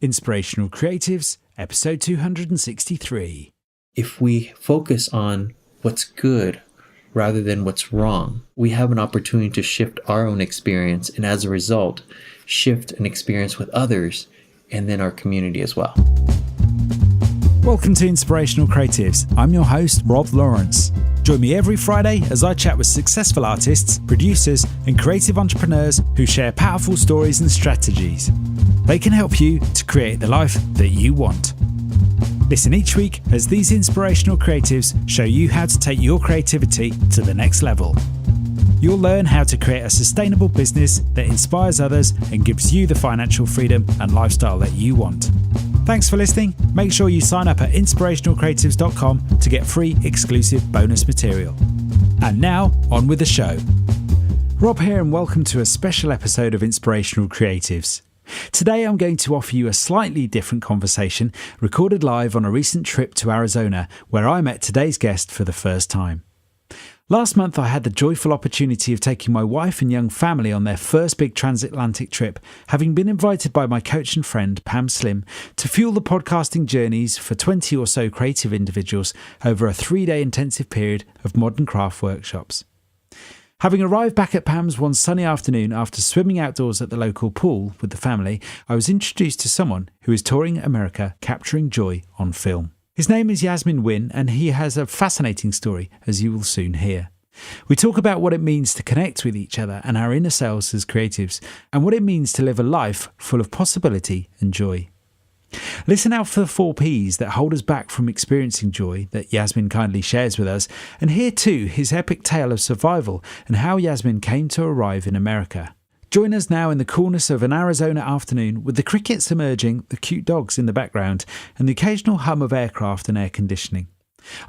Inspirational Creatives, episode 263. If we focus on what's good rather than what's wrong, we have an opportunity to shift our own experience and as a result, shift an experience with others and then our community as well. Welcome to Inspirational Creatives. I'm your host, Rob Lawrence. Join me every Friday as I chat with successful artists, producers, and creative entrepreneurs who share powerful stories and strategies. They can help you to create the life that you want. Listen each week as these inspirational creatives show you how to take your creativity to the next level. You'll learn how to create a sustainable business that inspires others and gives you the financial freedom and lifestyle that you want. Thanks for listening. Make sure you sign up at inspirationalcreatives.com to get free exclusive bonus material. And now, on with the show. Rob here and welcome to a special episode of Inspirational Creatives. Today I'm going to offer you a slightly different conversation recorded live on a recent trip to Arizona where I met today's guest for the first time. Last month I had the joyful opportunity of taking my wife and young family on their first big transatlantic trip, having been invited by my coach and friend Pam Slim to fuel the podcasting journeys for 20 or so creative individuals over a 3-day intensive period of modern craft workshops. Having arrived back at Pam's one sunny afternoon after swimming outdoors at the local pool with the family, I was introduced to someone who is touring America capturing joy on film. His name is Yasmin Nguyen and he has a fascinating story, as you will soon hear. We talk about what it means to connect with each other and our inner selves as creatives, and what it means to live a life full of possibility and joy. Listen out for the 4 Ps that hold us back from experiencing joy that Yasmin kindly shares with us, and hear too his epic tale of survival and how Yasmin came to arrive in America. Join us now in the coolness of an Arizona afternoon with the crickets emerging, the cute dogs in the background, and the occasional hum of aircraft and air conditioning.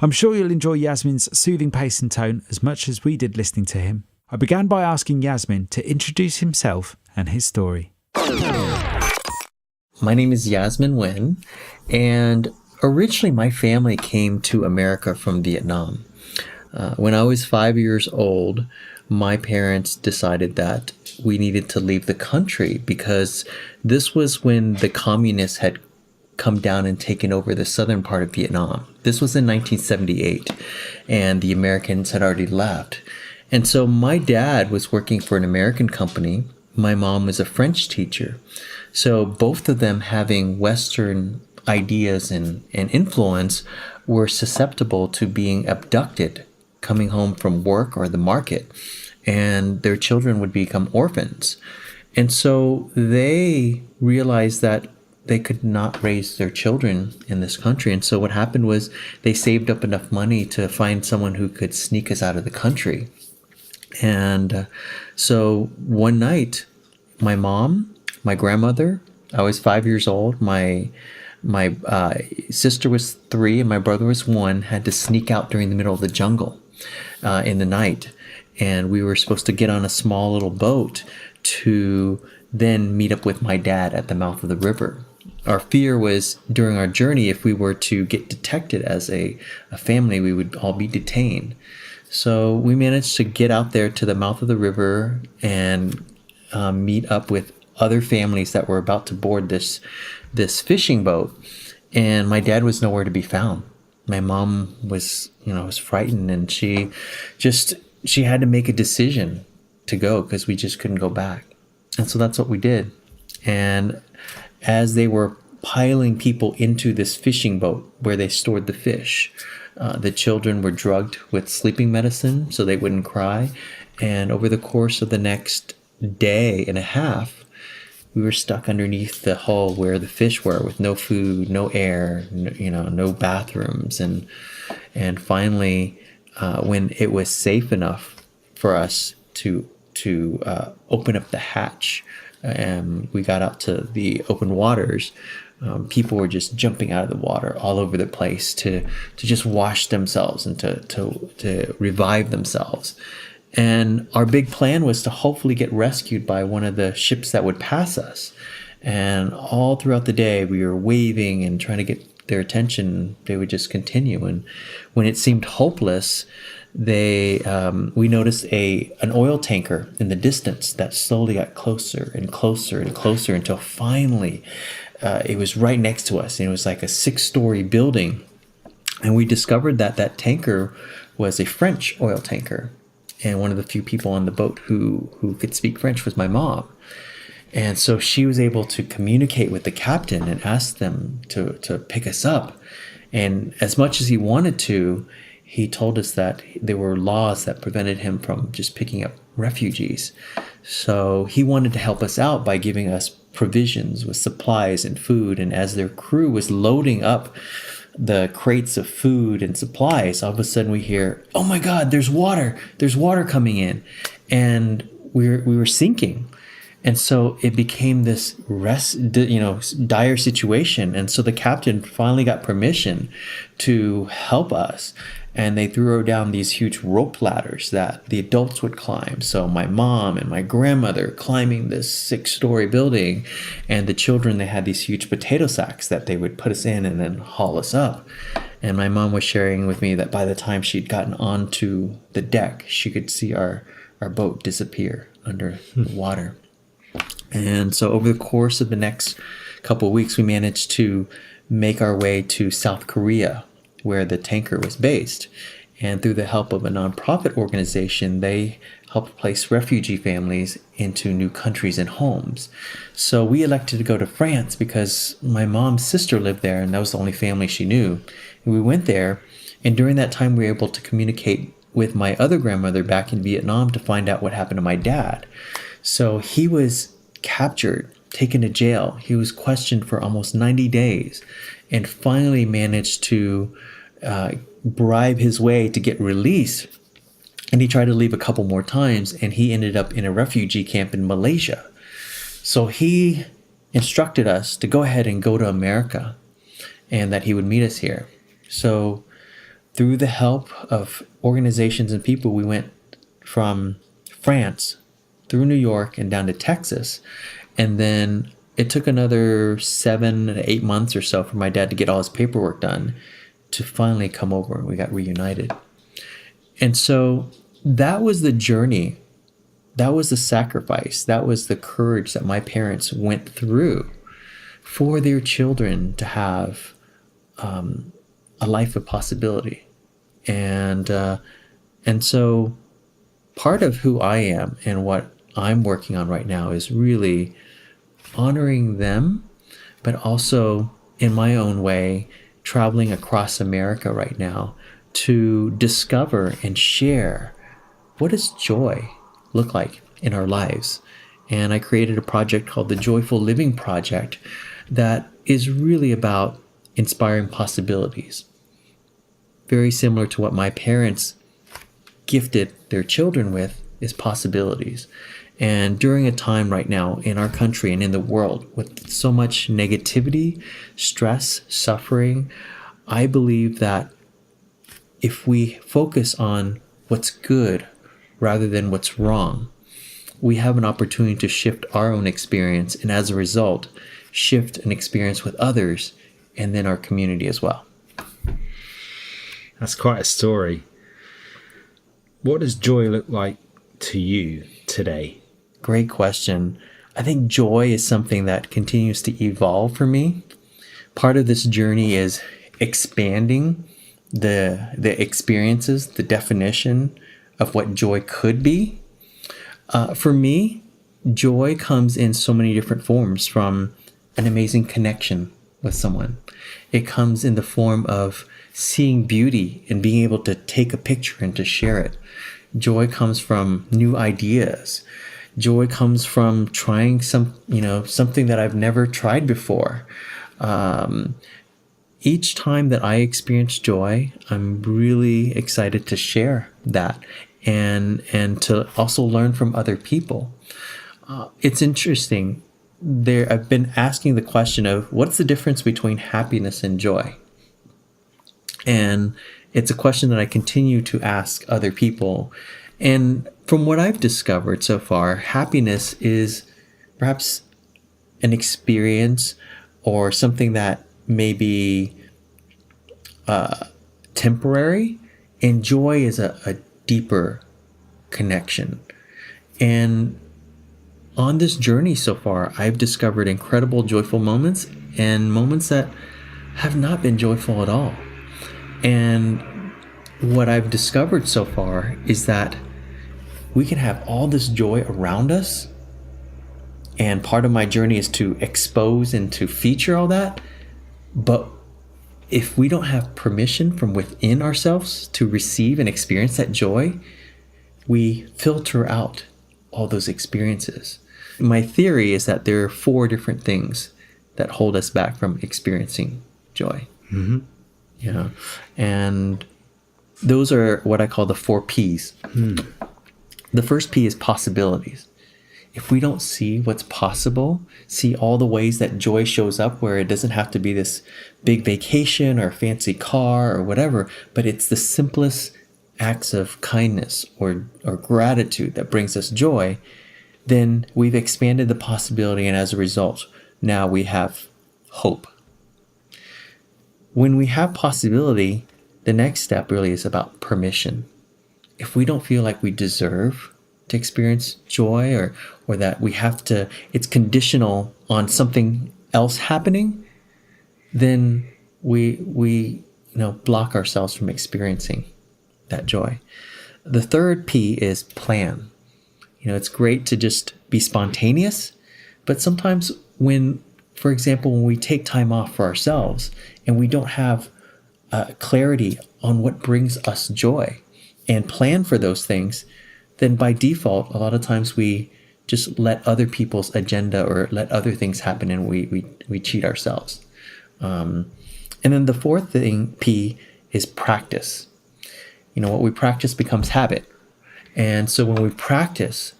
I'm sure you'll enjoy Yasmin's soothing pace and tone as much as we did listening to him. I began by asking Yasmin to introduce himself and his story. My name is Yasmin Nguyen, and originally my family came to America from Vietnam. When I was 5 years old, my parents decided that we needed to leave the country because this was when the communists had come down and taken over the southern part of Vietnam. This was in 1978, and the Americans had already left. And so my dad was working for an American company. My mom was a French teacher. So both of them, having Western ideas and influence, were susceptible to being abducted coming home from work or the market, and their children would become orphans. And so they realized that they could not raise their children in this country. And so what happened was they saved up enough money to find someone who could sneak us out of the country. And so one night, my mom, my grandmother, I was 5 years old, my sister was 3 and my brother was 1, had to sneak out during the middle of the jungle in the night. And we were supposed to get on a small little boat to then meet up with my dad at the mouth of the river. Our fear was during our journey, if we were to get detected as a family, we would all be detained. So we managed to get out there to the mouth of the river and meet up with other families that were about to board this fishing boat. And my dad was nowhere to be found. My mom was frightened, and she had to make a decision to go because we just couldn't go back. And so that's what we did. And as they were piling people into this fishing boat where they stored the fish, the children were drugged with sleeping medicine so they wouldn't cry. And over the course of the next day and a half, we were stuck underneath the hull where the fish were, with no food, no air, no bathrooms. And finally, when it was safe enough for us to open up the hatch, and we got out to the open waters, people were just jumping out of the water all over the place to just wash themselves and to revive themselves. And our big plan was to hopefully get rescued by one of the ships that would pass us. And all throughout the day, we were waving and trying to get their attention. They would just continue. And when it seemed hopeless, we noticed an oil tanker in the distance that slowly got closer and closer and closer until finally it was right next to us, and it was like a 6-story building. And we discovered that that tanker was a French oil tanker. And one of the few people on the boat who could speak French was my mom. And so she was able to communicate with the captain and ask them to pick us up. And as much as he wanted to, he told us that there were laws that prevented him from just picking up refugees. So he wanted to help us out by giving us provisions with supplies and food. And as their crew was loading up the crates of food and supplies, all of a sudden we hear, "Oh my God, there's water coming in." And we were sinking. And so it became this dire situation. And so the captain finally got permission to help us. And they threw down these huge rope ladders that the adults would climb. So my mom and my grandmother climbing this 6-story building, and the children, they had these huge potato sacks that they would put us in and then haul us up. And my mom was sharing with me that by the time she'd gotten onto the deck, she could see our boat disappear under the water. And so over the course of the next couple of weeks, we managed to make our way to South Korea, where the tanker was based. And through the help of a nonprofit organization, they helped place refugee families into new countries and homes. So we elected to go to France because my mom's sister lived there, and that was the only family she knew. And we went there, and during that time, we were able to communicate with my other grandmother back in Vietnam to find out what happened to my dad. So he was captured, taken to jail. He was questioned for almost 90 days and finally managed to bribe his way to get released. And he tried to leave a couple more times, and he ended up in a refugee camp in Malaysia. So he instructed us to go ahead and go to America and that he would meet us here. So through the help of organizations and people, we went from France through New York and down to Texas. And then it took another 7 to 8 months or so for my dad to get all his paperwork done to finally come over, and we got reunited. And so that was the journey. That was the sacrifice. That was the courage that my parents went through for their children to have a life of possibility. And so part of who I am and what I'm working on right now is really honoring them, but also in my own way, traveling across America right now to discover and share what does joy look like in our lives. And I created a project called the Joyful Living Project that is really about inspiring possibilities. Very similar to what my parents gifted their children with is possibilities. And during a time right now in our country and in the world with so much negativity, stress, suffering, I believe that if we focus on what's good rather than what's wrong, we have an opportunity to shift our own experience, and as a result, shift an experience with others and then our community as well. That's quite a story. What does joy look like to you today? Great question. I think joy is something that continues to evolve for me. Part of this journey is expanding the experiences, the definition of what joy could be. For me, joy comes in so many different forms, from an amazing connection with someone. It comes in the form of seeing beauty and being able to take a picture and to share it. Joy comes from new ideas. Joy comes from trying something that I've never tried before. Each time that I experience joy, I'm really excited to share that and to also learn from other people. It's interesting. I've been asking the question of what's the difference between happiness and joy? And it's a question that I continue to ask other people. And from what I've discovered so far, happiness is perhaps an experience or something that may be temporary, and joy is a deeper connection. And on this journey so far, I've discovered incredible joyful moments and moments that have not been joyful at all. And what I've discovered so far is that we can have all this joy around us. And part of my journey is to expose and to feature all that. But if we don't have permission from within ourselves to receive and experience that joy, we filter out all those experiences. My theory is that there are 4 different things that hold us back from experiencing joy. Mm-hmm. Yeah. And those are what I call the 4 Ps. The first P is possibilities. If we don't see what's possible, see all the ways that joy shows up, where it doesn't have to be this big vacation or fancy car or whatever, but it's the simplest acts of kindness or gratitude that brings us joy, then we've expanded the possibility, and as a result, now we have hope. When we have possibility, the next step really is about permission. If we don't feel like we deserve to experience joy, or that we have to, it's conditional on something else happening, then we block ourselves from experiencing that joy. The third P is plan. It's great to just be spontaneous, but sometimes for example, when we take time off for ourselves and we don't have clarity on what brings us joy and plan for those things, then by default, a lot of times we just let other people's agenda or let other things happen, and we cheat ourselves. And then the fourth thing, P, is practice. What we practice becomes habit. And so when we practice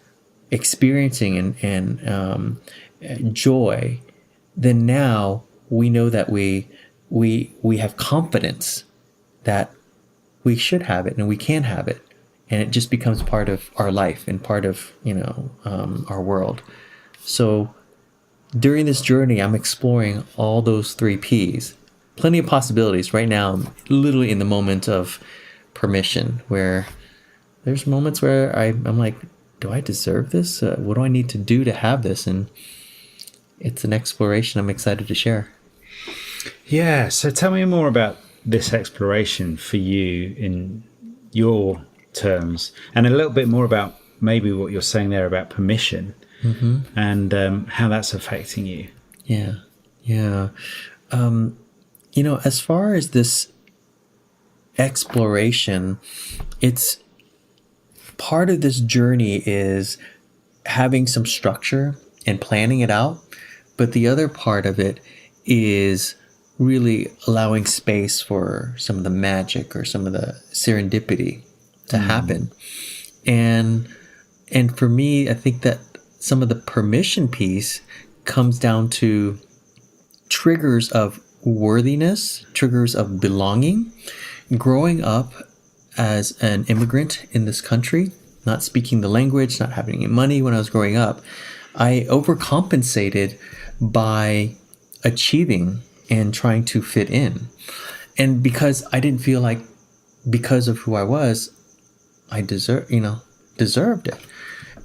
experiencing and joy, then now we know that we have confidence that we should have it and we can have it. And it just becomes part of our life and part of, our world. So during this journey, I'm exploring all those 3 Ps. Plenty of possibilities. Right now, I'm literally in the moment of permission, where there's moments where I'm like, do I deserve this? What do I need to do to have this? And it's an exploration I'm excited to share. Yeah. So tell me more about this exploration for you in your terms, and a little bit more about maybe what you're saying there about permission, and how that's affecting you. Yeah. As far as this exploration, it's part of this journey is having some structure and planning it out, but the other part of it is really allowing space for some of the magic or some of the serendipity to happen. And for me, I think that some of the permission piece comes down to triggers of worthiness, triggers of belonging. Growing up as an immigrant in this country, not speaking the language, not having any money when I was growing up, I overcompensated by achieving and trying to fit in. And because I didn't feel like, because of who I was, I deserved it.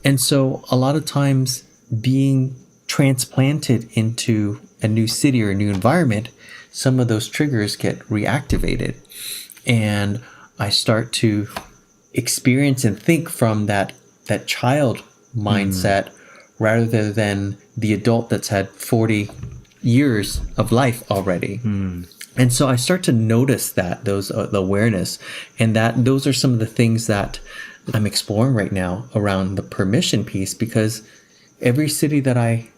And so a lot of times being transplanted into a new city or a new environment, some of those triggers get reactivated. And I start to experience and think from that child mindset rather than the adult that's had 40 years of life already. And so I start to notice that the awareness, and that those are some of the things that I'm exploring right now around the permission piece, because every city that I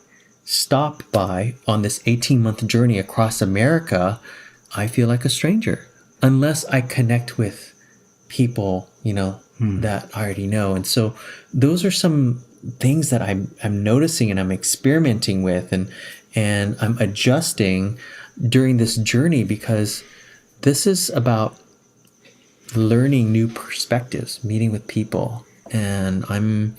stop by on this 18-month journey across America, I feel like a stranger unless I connect with people, that I already know. And so those are some things that I'm noticing and I'm experimenting with, and I'm adjusting during this journey, because this is about learning new perspectives, meeting with people, and I'm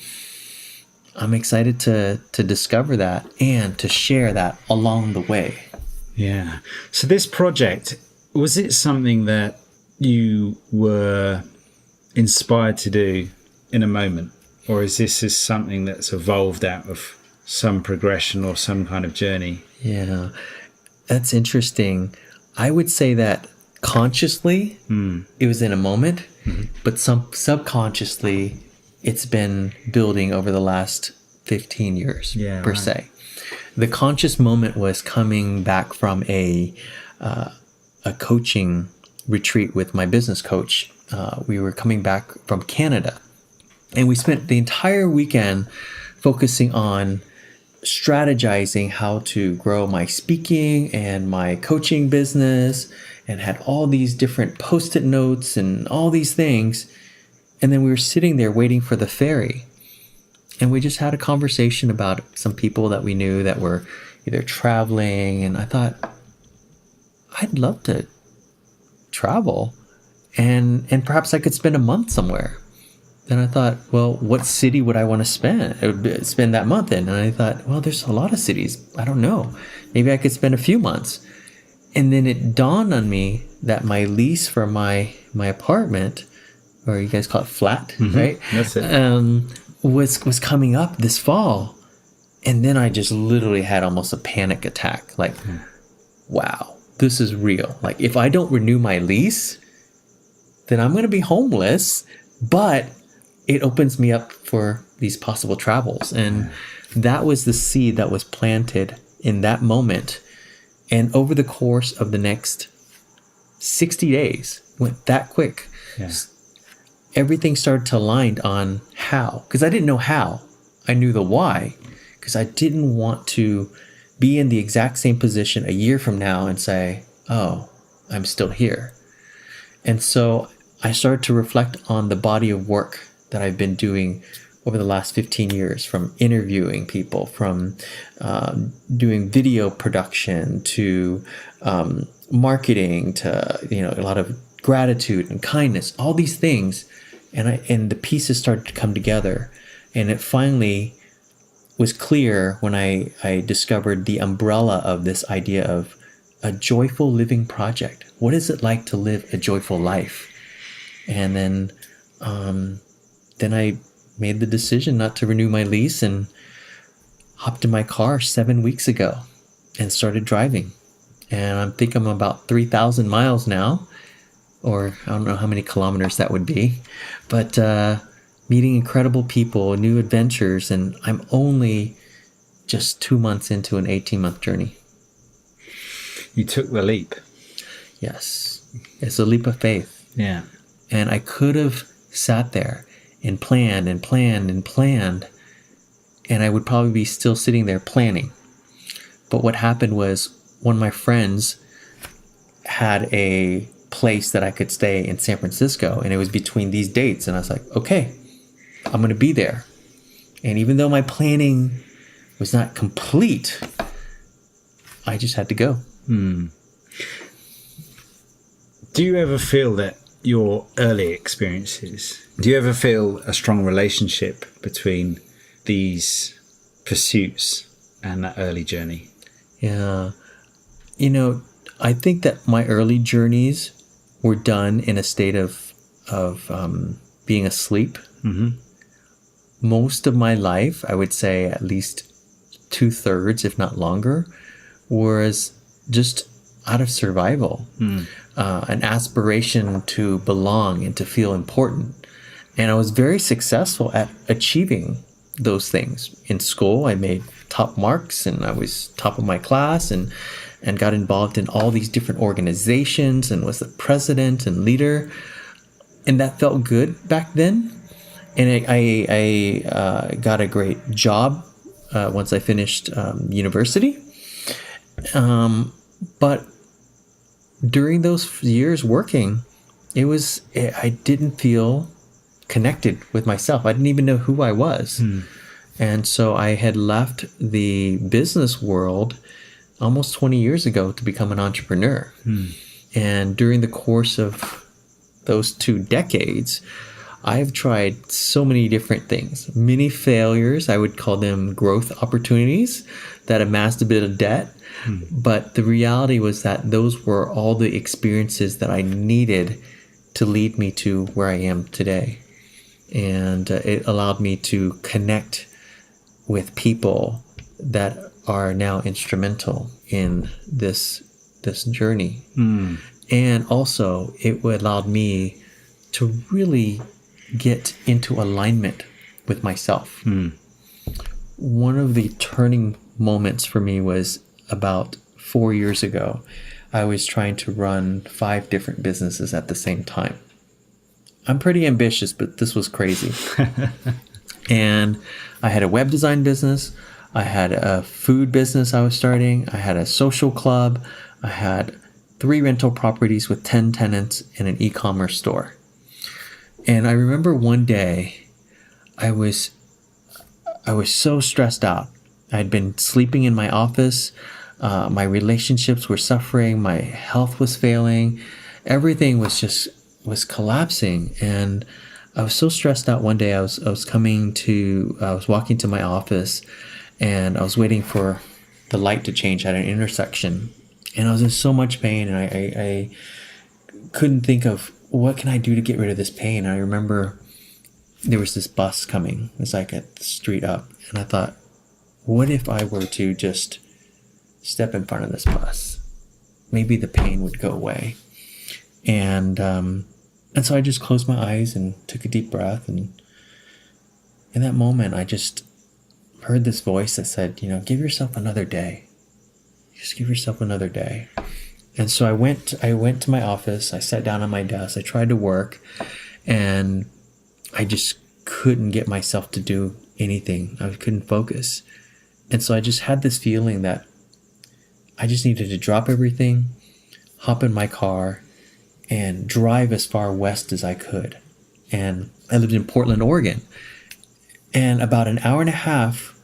excited to discover that and to share that along the way. Yeah. So this project, was it something that you were inspired to do in a moment, or is this something that's evolved out of some progression or some kind of journey? Yeah. That's interesting. I would say that consciously, it was in a moment, but subconsciously, it's been building over the last 15 years, per se. The conscious moment was coming back from a coaching retreat with my business coach. We were coming back from Canada, and we spent the entire weekend focusing on strategizing how to grow my speaking and my coaching business, and had all these different post-it notes and all these things. And then we were sitting there waiting for the ferry, and we just had a conversation about some people that we knew that were either traveling. And I thought, I'd love to travel, and perhaps I could spend a month somewhere. Then I thought, well, what city would I want to spend that month in? And I thought, well, there's a lot of cities. I don't know. Maybe I could spend a few months. And then it dawned on me that my lease for my apartment, or you guys call it flat, right? That's it. Was coming up this fall. And then I just literally had almost a panic attack. Like, wow, this is real. Like, if I don't renew my lease, then I'm going to be homeless. But it opens me up for these possible travels. And that was the seed that was planted in that moment. And over the course of the next 60 days, went that quick. Yeah. Everything started to align on how. Because I didn't know how. I knew the why. Because I didn't want to be in the exact same position a year from now and say, oh, I'm still here. And so I started to reflect on the body of work that I've been doing over the last 15 years, from interviewing people, from doing video production, to marketing, to a lot of gratitude and kindness, all these things. And the pieces started to come together. And it finally was clear when I discovered the umbrella of this idea of a joyful living project. What is it like to live a joyful life? And then I made the decision not to renew my lease, and hopped in my car 7 weeks ago and started driving. And I think I'm about 3,000 miles now, or I don't know how many kilometers that would be, but meeting incredible people, new adventures, and I'm only just 2 months into an 18-month journey. You took the leap. Yes. It's a leap of faith. Yeah. And I could have sat there and planned and planned and planned, and I would probably be still sitting there planning. But what happened was, one of my friends had a place that I could stay in San Francisco, and it was between these dates. And I was like, okay, I'm going to be there. And even though my planning was not complete, I just had to go. Do you ever feel that your early experiences, do you ever feel a strong relationship between these pursuits and that early journey? Yeah. I think that my early journeys were done in a state of being asleep. Most of my life, I would say at least 2/3, if not longer, was just out of survival. An aspiration to belong and to feel important. And I was very successful at achieving those things. In school, I made top marks, and I was top of my class, and got involved in all these different organizations, and was the president and leader. And that felt good back then. And I got a great job once I finished university. But during those years working, I didn't feel connected with myself. I didn't even know who I was. And so I had left the business world almost 20 years ago to become an entrepreneur. And during the course of those 2 decades, I've tried so many different things. Many failures, I would call them growth opportunities that amassed a bit of debt. But the reality was that those were all the experiences that I needed to lead me to where I am today. And it allowed me to connect with people that are now instrumental in this journey. And also it allowed me to really get into alignment with myself. One of the turning moments for me was about 4 years ago. I was trying to run 5 different businesses at the same time. I'm pretty ambitious, but this was crazy. And I had a web design business. I had a food business I was starting. I had a social club. I had 3 rental properties with 10 tenants and an e-commerce store. And I remember one day I was so stressed out. I'd been sleeping in my office. My relationships were suffering. My health was failing. Everything was collapsing. And I was so stressed out one day. I was walking to my office, and I was waiting for the light to change at an intersection. And I was in so much pain, and I couldn't think of what can I do to get rid of this pain. I remember there was this bus coming. It's like at the street up. And I thought, what if I were to just step in front of this bus? Maybe the pain would go away. And so I just closed my eyes and took a deep breath. And in that moment, I just heard this voice that said, give yourself another day. Just give yourself another day. And so I went to my office. I sat down on my desk. I tried to work, and I just couldn't get myself to do anything. I couldn't focus. And so I just had this feeling that I just needed to drop everything, hop in my car, and drive as far west as I could. And I lived in Portland, Oregon. And about an hour and a half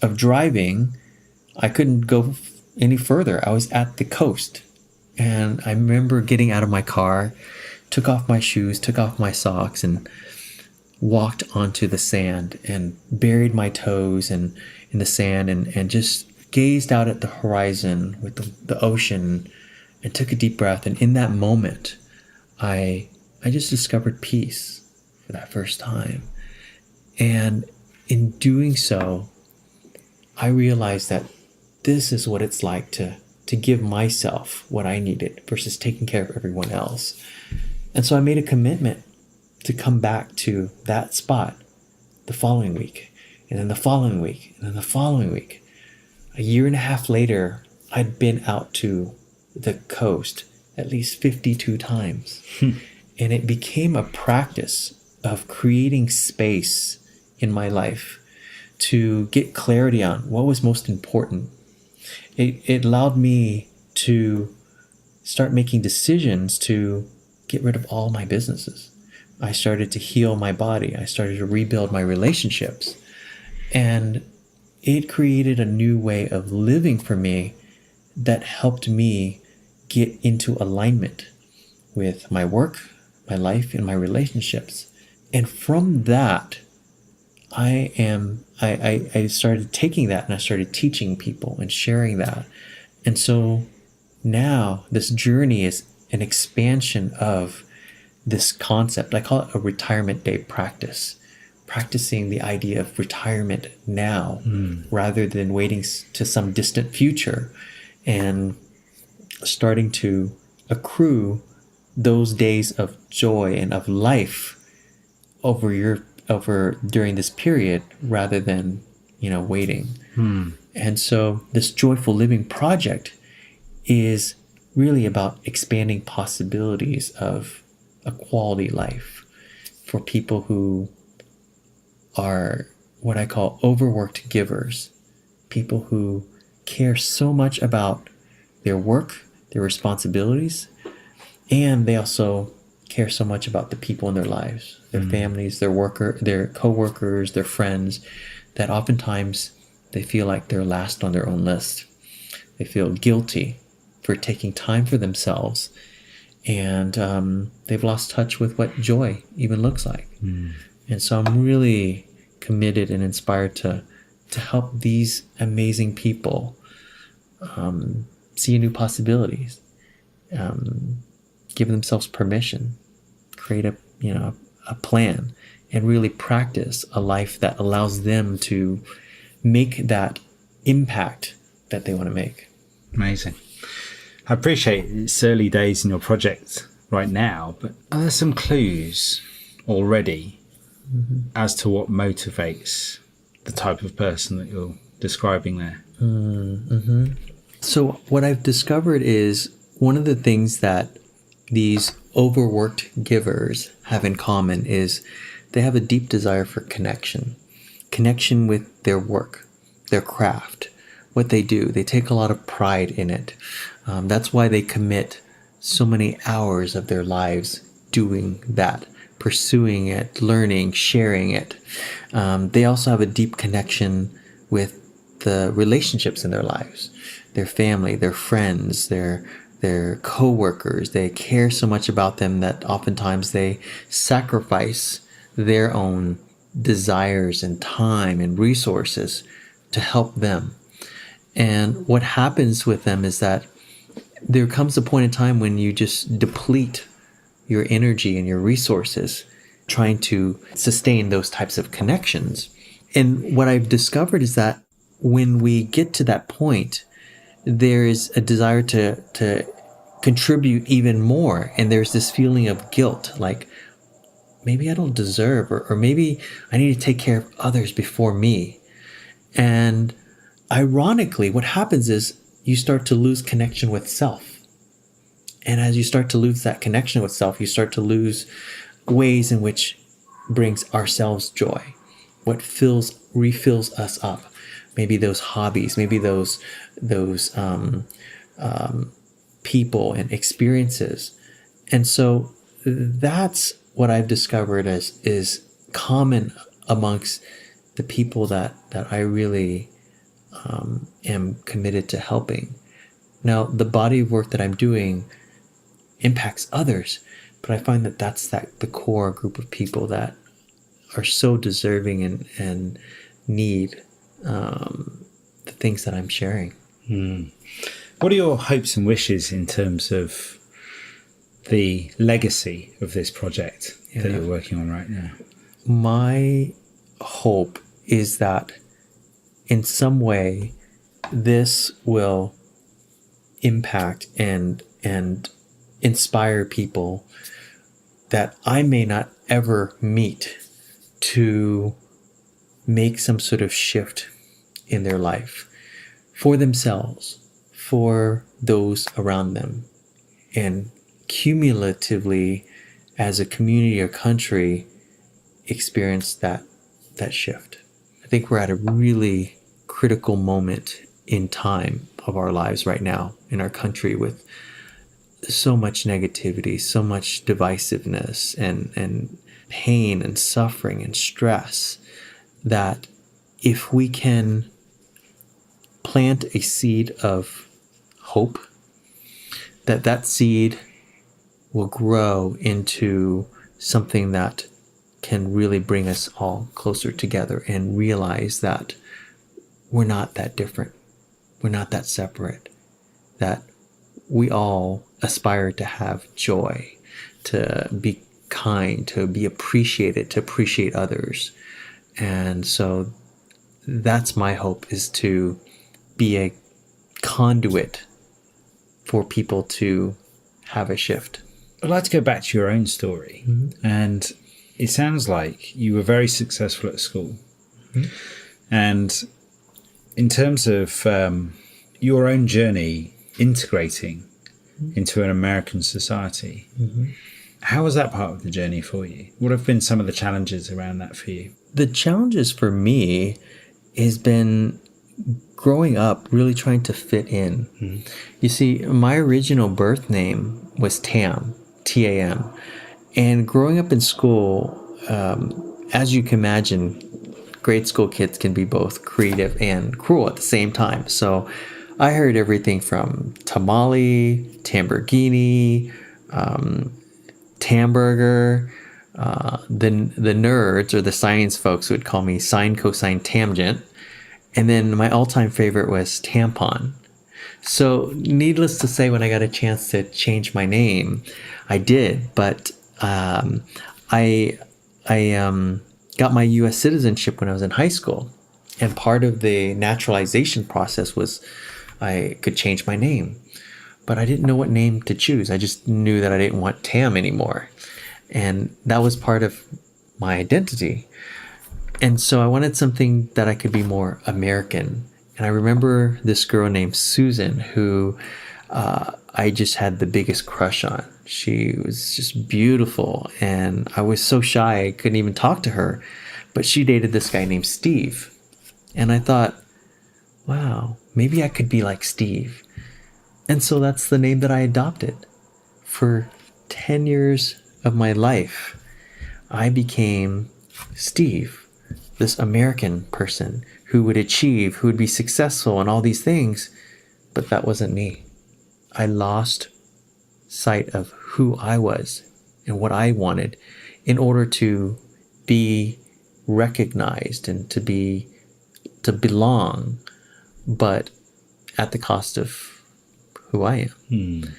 of driving, I couldn't go any further. I was at the coast. And I remember getting out of my car, took off my shoes, took off my socks, and walked onto the sand and buried my toes in the sand and just gazed out at the horizon with the ocean and took a deep breath. And in that moment, I just discovered peace for that first time. And in doing so, I realized that this is what it's like to give myself what I needed versus taking care of everyone else. And so I made a commitment to come back to that spot the following week, and then the following week, and then the following week. A year and a half later, I'd been out to the coast at least 52 times. And it became a practice of creating space in my life to get clarity on what was most important. It allowed me to start making decisions to get rid of all my businesses. I started to heal my body. I started to rebuild my relationships. And it created a new way of living for me that helped me get into alignment with my work, my life, and my relationships. And from that, I started taking that and I started teaching people and sharing that. And so now this journey is an expansion of this concept. I call it a retirement day practice. Practicing the idea of retirement now rather than waiting to some distant future, and starting to accrue those days of joy and of life over during this period rather than waiting. And so this joyful living project is really about expanding possibilities of a quality life for people who are what I call overworked givers, people who care so much about their work, their responsibilities, and they also care so much about the people in their lives, their families, their co-workers, their friends, that oftentimes they feel like they're last on their own list. They feel guilty for taking time for themselves, and they've lost touch with what joy even looks like. And so I'm really committed and inspired to help these amazing people see new possibilities, give themselves permission, create a plan, and really practice a life that allows them to make that impact that they want to make. Amazing. I appreciate it's early days in your project right now, but are there some clues already as to what motivates the type of person that you're describing there? So what I've discovered is one of the things that these overworked givers have in common is they have a deep desire for connection with their work, their craft, what they do. They take a lot of pride in it. That's why they commit so many hours of their lives doing that, pursuing it, learning, sharing it. They also have a deep connection with the relationships in their lives, their family, their friends, their co-workers. They care so much about them that oftentimes they sacrifice their own desires and time and resources to help them. And what happens with them is that there comes a point in time when you just deplete your energy and your resources trying to sustain those types of connections. And what I've discovered is that when we get to that point, there is a desire to contribute even more. And there's this feeling of guilt, like maybe I don't deserve, or maybe I need to take care of others before me. And ironically, what happens is you start to lose connection with self. And as you start to lose that connection with self, you start to lose ways in which brings ourselves joy, what refills us up. Maybe those hobbies, maybe those people and experiences. And so that's what I've discovered is common amongst the people that I really am committed to helping. Now, the body of work that I'm doing impacts others, but I find that that's the core group of people that are so deserving and need the things that I'm sharing. What are your hopes and wishes in terms of the legacy of this project that you're working on right now? My hope is that in some way this will impact and inspire people that I may not ever meet to make some sort of shift in their life for themselves, for those around them, and cumulatively as a community or country experience that shift. I think we're at a really critical moment in time of our lives right now in our country, with so much negativity, so much divisiveness and pain and suffering and stress, that if we can plant a seed of hope, that seed will grow into something that can really bring us all closer together and realize that we're not that different. We're not that separate. That we all aspire to have joy, to be kind, to be appreciated, to appreciate others. And so that's my hope, is to be a conduit for people to have a shift. I'd like to go back to your own story. And it sounds like you were very successful at school. And in terms of your own journey integrating into an American society, how was that part of the journey for you? What have been some of the challenges around that for you? The challenges for me has been growing up really trying to fit in. You see, my original birth name was Tam, T-A-M. And growing up in school, as you can imagine, grade school kids can be both creative and cruel at the same time. So I heard everything from tamale, tamborghini, tamburger. The nerds or the science folks would call me sine, cosine, tangent. And then my all-time favorite was tampon. So needless to say, when I got a chance to change my name, I did. But I got my U.S. citizenship when I was in high school. And part of the naturalization process was I could change my name, but I didn't know what name to choose. I just knew that I didn't want Tam anymore. And that was part of my identity. And so I wanted something that I could be more American. And I remember this girl named Susan who I just had the biggest crush on. She was just beautiful, and I was so shy I couldn't even talk to her. But she dated this guy named Steve. And I thought, wow, maybe I could be like Steve. And so that's the name that I adopted. For 10 years of my life, I became Steve, this American person who would achieve, who would be successful and all these things. But that wasn't me. I lost sight of who I was and what I wanted in order to be recognized and to belong, but at the cost of who I am.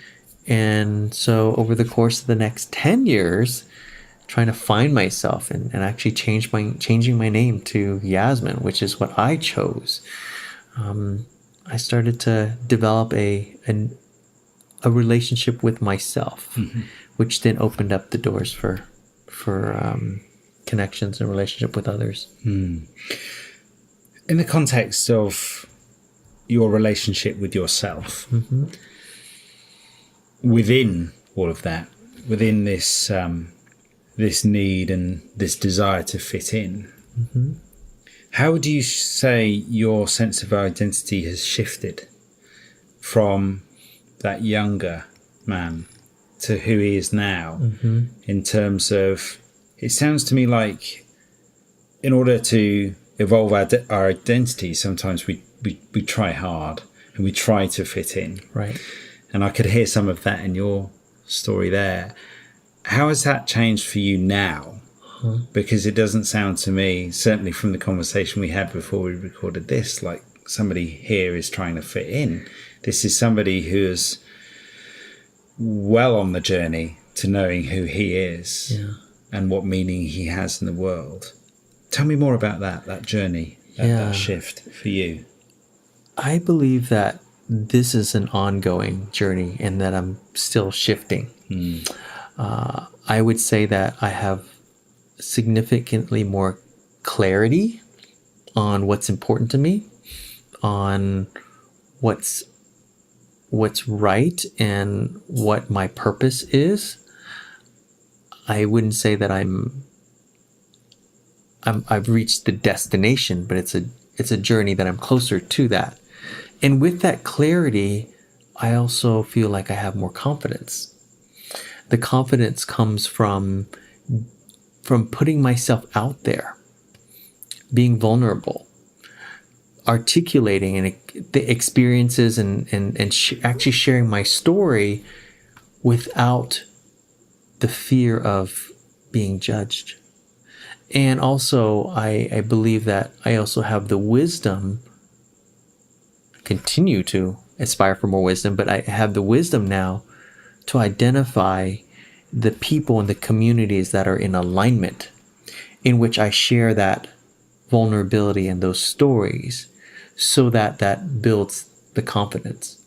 And so over the course of the next 10 years, trying to find myself and actually changing my name to Yasmin, which is what I chose, I started to develop a relationship with myself, which then opened up the doors for connections and relationship with others. In the context of your relationship with yourself, within all of that, within this this need and this desire to fit in, how would you say your sense of identity has shifted from that younger man to who he is now, in terms of, it sounds to me like in order to evolve our identity, sometimes we try hard and we try to fit in. Right. And I could hear some of that in your story there. How has that changed for you now? Because it doesn't sound to me, certainly from the conversation we had before we recorded this, like somebody here is trying to fit in. This is somebody who's well on the journey to knowing who he is and what meaning he has in the world. Tell me more about that journey, that shift for you. I believe that this is an ongoing journey and that I'm still shifting. I would say that I have significantly more clarity on what's important to me, on what's right and what my purpose is. I wouldn't say that I've reached the destination, but it's a journey that I'm closer to that. And with that clarity, I also feel like I have more confidence. The confidence comes from putting myself out there, being vulnerable, articulating the experiences and actually sharing my story without the fear of being judged. And also, I believe that I also have the wisdom, continue to aspire for more wisdom, but I have the wisdom now to identify the people and the communities that are in alignment, in which I share that vulnerability and those stories, so that builds the confidence.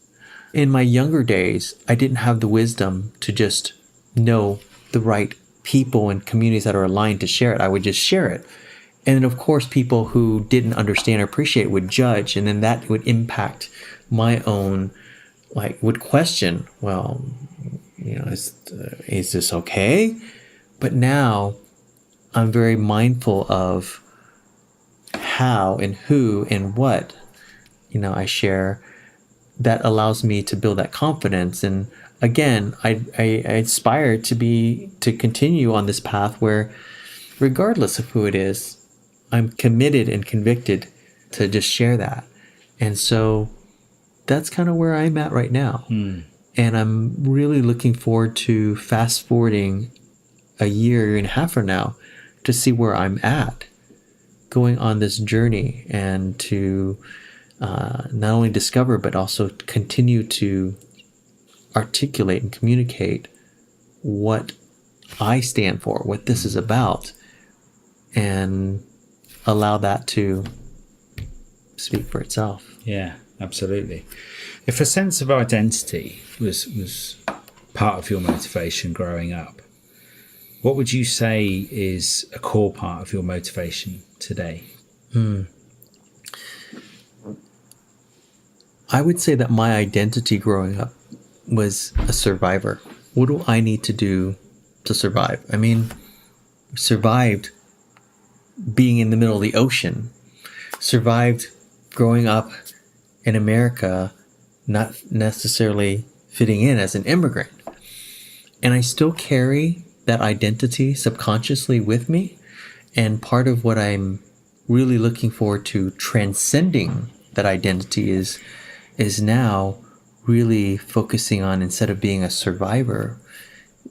In my younger days, I didn't have the wisdom to just know the right people and communities that are aligned to share it. I would just share it. And then, of course, people who didn't understand or appreciate would judge, and then that would impact my own, would question, well, is this okay? But now I'm very mindful of how and who and what, I share, that allows me to build that confidence. And again, I aspire to continue on this path where, regardless of who it is, I'm committed and convicted to just share that. And so that's kind of where I'm at right now. And I'm really looking forward to fast forwarding a year and a half from now to see where I'm at, going on this journey, and to not only discover, but also continue to articulate and communicate what I stand for, what this is about, and allow that to speak for itself. Yeah, absolutely. If a sense of identity was part of your motivation growing up, what would you say is a core part of your motivation today? I would say that my identity growing up was a survivor. What do I need to do to survive? I mean, survived being in the middle of the ocean, survived growing up in America, not necessarily fitting in as an immigrant. And I still carry that identity subconsciously with me. And part of what I'm really looking forward to transcending that identity is now really focusing on, instead of being a survivor,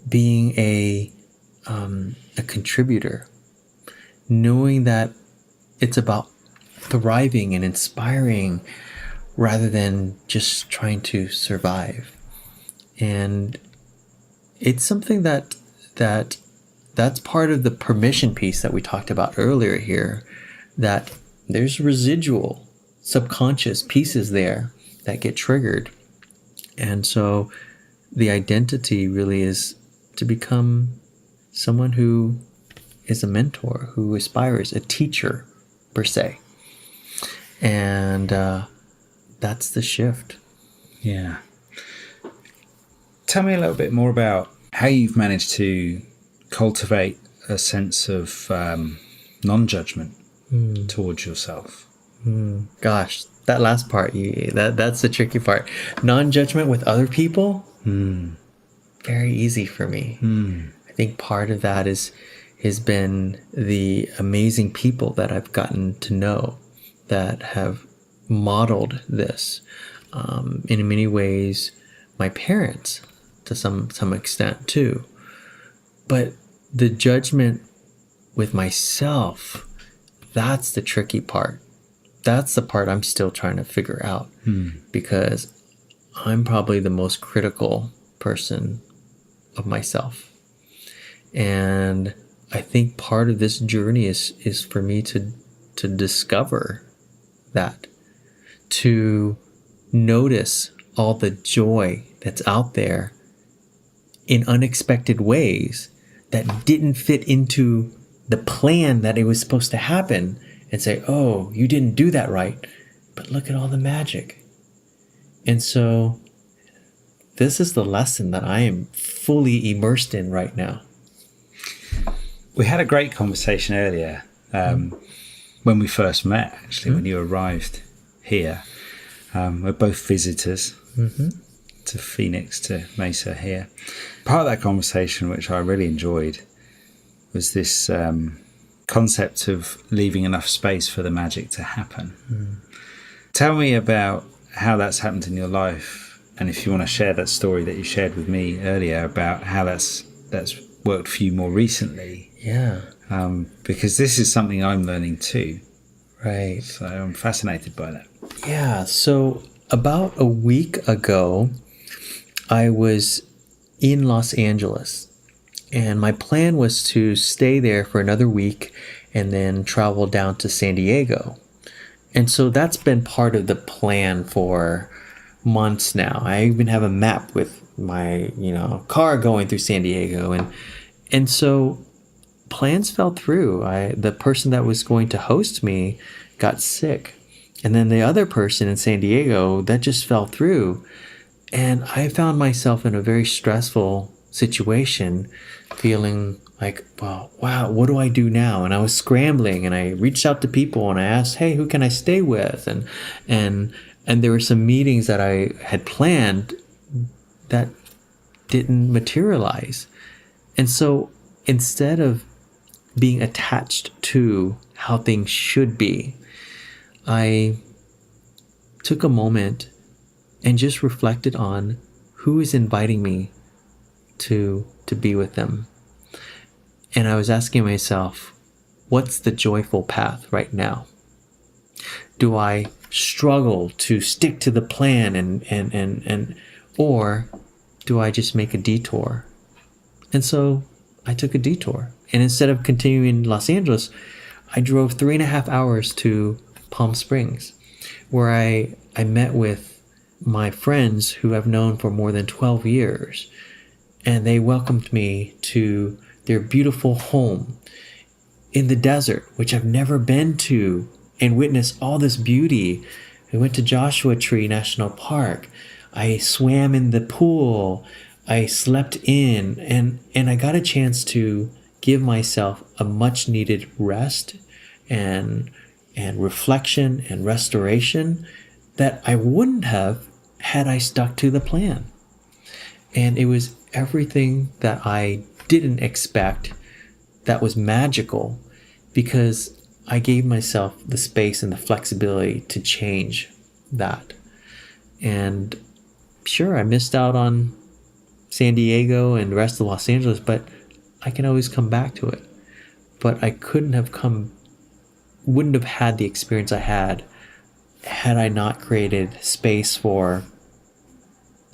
being a contributor, knowing that it's about thriving and inspiring rather than just trying to survive. And it's something that's part of the permission piece that we talked about earlier here, that there's residual subconscious pieces there that get triggered. And so the identity really is to become someone who is a mentor, who aspires, a teacher per se. And that's the shift. Yeah. Tell me a little bit more about how you've managed to cultivate a sense of non-judgment towards yourself. Gosh, that last part, that's the tricky part. Non-judgment with other people, very easy for me. I think part of that has been the amazing people that I've gotten to know that have modeled this. In many ways, my parents, to some extent too. But the judgment with myself, that's the tricky part. That's the part I'm still trying to figure out, because I'm probably the most critical person of myself. And I think part of this journey is for me to discover that, to notice all the joy that's out there in unexpected ways that didn't fit into the plan that it was supposed to happen, and say, oh, you didn't do that right, but look at all the magic. And so this is the lesson that I am fully immersed in right now. We had a great conversation earlier when we first met, actually, when you arrived here. We're both visitors to Phoenix, to Mesa here. Part of that conversation, which I really enjoyed, was this concept of leaving enough space for the magic to happen. Tell me about how that's happened in your life, and if you want to share that story that you shared with me earlier about how that's worked for you more recently. Yeah. Because this is something I'm learning too. Right. So I'm fascinated by that. Yeah. So about a week ago, I was in Los Angeles, and my plan was to stay there for another week and then travel down to San Diego. And so that's been part of the plan for months now. I even have a map with my, car going through San Diego. And so plans fell through. The person that was going to host me got sick. And then the other person in San Diego, that just fell through. And I found myself in a very stressful situation, feeling like, well, wow, what do I do now? And I was scrambling, and I reached out to people and I asked, hey, who can I stay with? And there were some meetings that I had planned that didn't materialize. And so instead of being attached to how things should be, I took a moment and just reflected on who is inviting me to be with them. And I was asking myself, what's the joyful path right now? Do I struggle to stick to the plan and or do I just make a detour? And so I took a detour. And instead of continuing in Los Angeles, I drove 3.5 hours to Palm Springs. where I met with my friends who I've known for more than 12 years, and they welcomed me to their beautiful home in the desert, which I've never been to, and witnessed all this beauty. We went to Joshua Tree National Park. I swam in the pool. I slept in, and I got a chance to give myself a much needed rest and reflection and restoration that I wouldn't have had I stuck to the plan. And it was everything that I didn't expect that was magical, because I gave myself the space and the flexibility to change that. And sure, I missed out on San Diego and the rest of Los Angeles, but I can always come back to it. But I wouldn't have had the experience I had I not created space for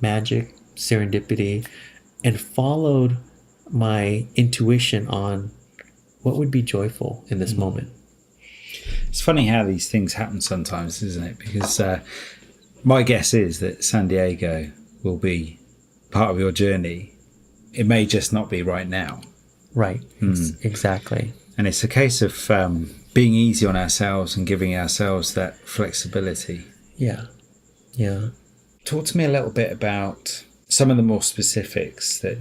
magic, serendipity, and followed my intuition on what would be joyful in this moment. It's funny how these things happen sometimes, isn't it? Because my guess is that San Diego will be part of your journey. It may just not be right now. Right. Exactly. And it's a case of being easy on ourselves and giving ourselves that flexibility. Yeah. Talk to me a little bit about some of the more specifics that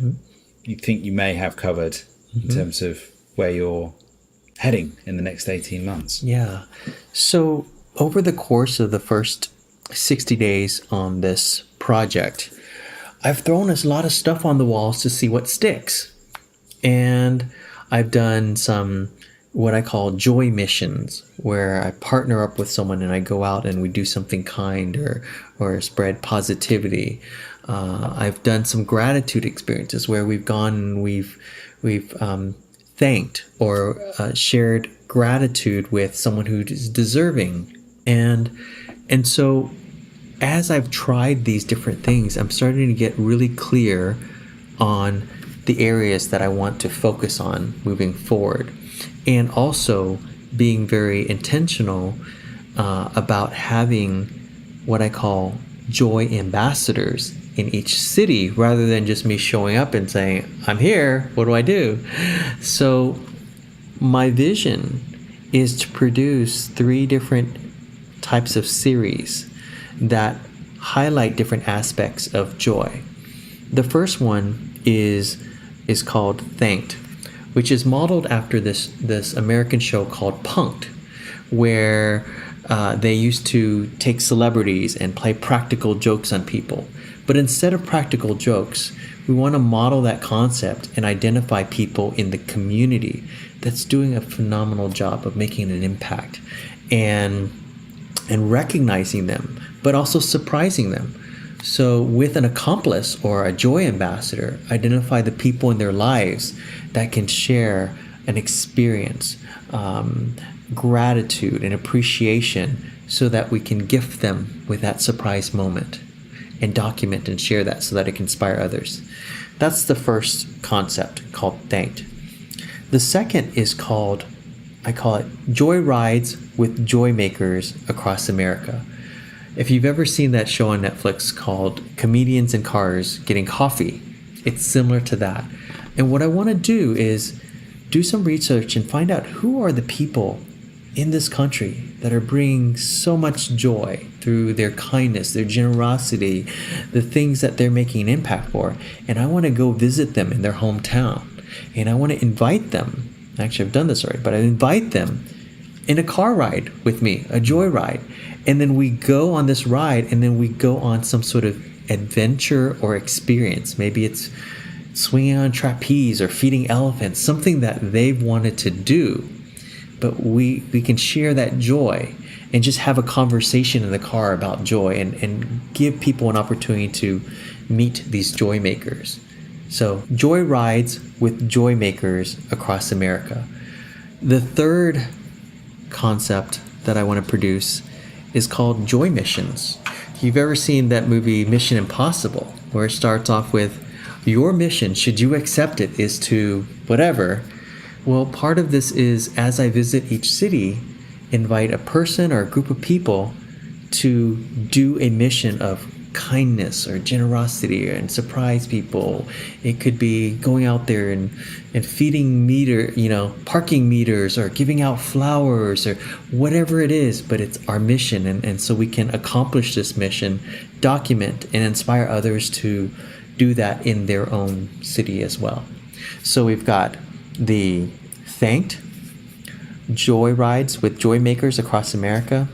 you think you may have covered in terms of where you're heading in the next 18 months. Yeah. So over the course of the first 60 days on this project, I've thrown a lot of stuff on the walls to see what sticks. And I've done some what I call joy missions, where I partner up with someone and I go out and we do something kind or spread positivity. I've done some gratitude experiences where we've gone and we've thanked or shared gratitude with someone who is deserving. And so as I've tried these different things, I'm starting to get really clear on the areas that I want to focus on moving forward, and also being very intentional about having what I call joy ambassadors in each city, rather than just me showing up and saying, I'm here, what do I do? So my vision is to produce 3 different types of series that highlight different aspects of joy. The first one is called Thanked, which is modeled after this American show called Punk'd, where they used to take celebrities and play practical jokes on people. But instead of practical jokes, we want to model that concept and identify people in the community that's doing a phenomenal job of making an impact, and recognizing them, but also surprising them. So with an accomplice or a joy ambassador, identify the people in their lives that can share an experience, gratitude and appreciation, so that we can gift them with that surprise moment and document and share that so that it can inspire others. That's the first concept, called Thanked. The second is called, I call it Joy Rides with Joy Makers Across America. If you've ever seen that show on Netflix called Comedians in Cars Getting Coffee, it's similar to that. And what I want to do is do some research and find out who are the people in this country that are bringing so much joy through their kindness, their generosity, the things that they're making an impact for. And I want to go visit them in their hometown. And I want to invite them. Actually, I've done this already, but I invite them in a car ride with me, a joy ride. And then we go on this ride, and then we go on some sort of adventure or experience. Maybe it's swinging on trapeze or feeding elephants, something that they've wanted to do. But we can share that joy and just have a conversation in the car about joy, and give people an opportunity to meet these joy makers. So joy rides with joy makers across America. The third concept that I want to produce is called Joy Missions. If you've ever seen that movie Mission Impossible, where it starts off with, your mission, should you accept it, is to whatever. Well, part of this is, as I visit each city, invite a person or a group of people to do a mission of kindness or generosity and surprise people. It could be going out there and feeding parking meters or giving out flowers or whatever it is, but it's our mission. And so we can accomplish this mission, document and inspire others to do that in their own city as well. So we've got the Thanked, Joy Rides with Joy Makers across America,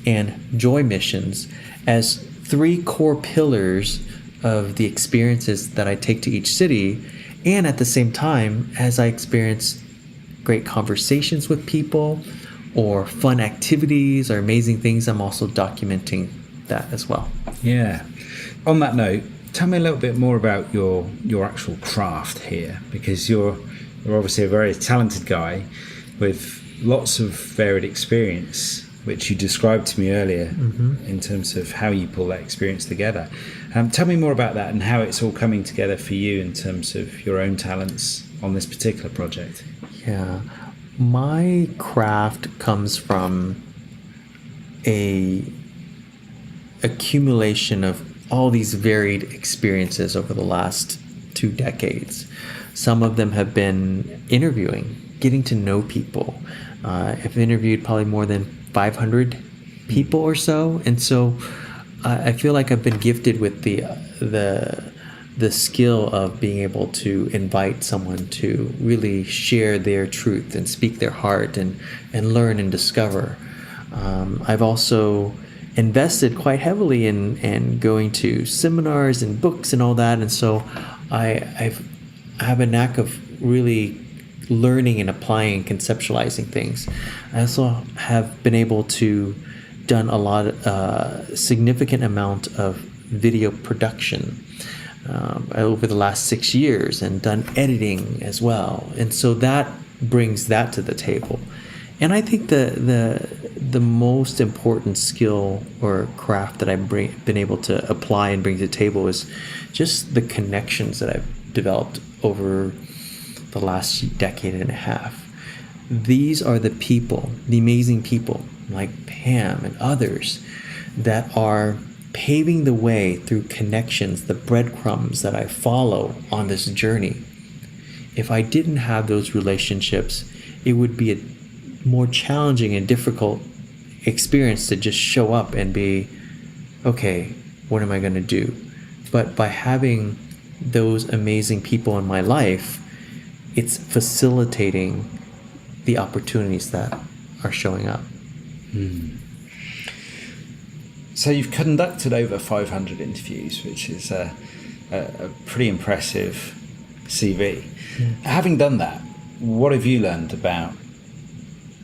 and Joy Missions as 3 core pillars of the experiences that I take to each city. And at the same time, as I experience great conversations with people or fun activities or amazing things, I'm also documenting that as well. Yeah. On that note, tell me a little bit more about your actual craft here, because you're obviously a very talented guy with lots of varied experience, which you described to me earlier in terms of how you pull that experience together. Tell me more about that and how it's all coming together for you in terms of your own talents on this particular project. Yeah, my craft comes from a accumulation of all these varied experiences over the last 2 decades. Some of them have been interviewing, getting to know people. I've interviewed probably more than 500 people or so, and so I feel like I've been gifted with the skill of being able to invite someone to really share their truth and speak their heart and learn and discover. I've also invested quite heavily in going to seminars and books and all that, and so I have a knack of really learning and applying and conceptualizing things. I also have been able to done a lot significant amount of video production over the last 6 years, and done editing as well, and so that brings that to the table. And I think the most important skill or craft that I've been able to apply and bring to the table is just the connections that I've developed over the last decade and a half. These are the people, the amazing people like Pam and others that are paving the way through connections, the breadcrumbs that I follow on this journey. If I didn't have those relationships, it would be a more challenging and difficult experience to just show up and be, okay, what am I going to do? But by having those amazing people in my life, it's facilitating the opportunities that are showing up. So you've conducted over 500 interviews, which is a pretty impressive CV. Having done that, what have you learned about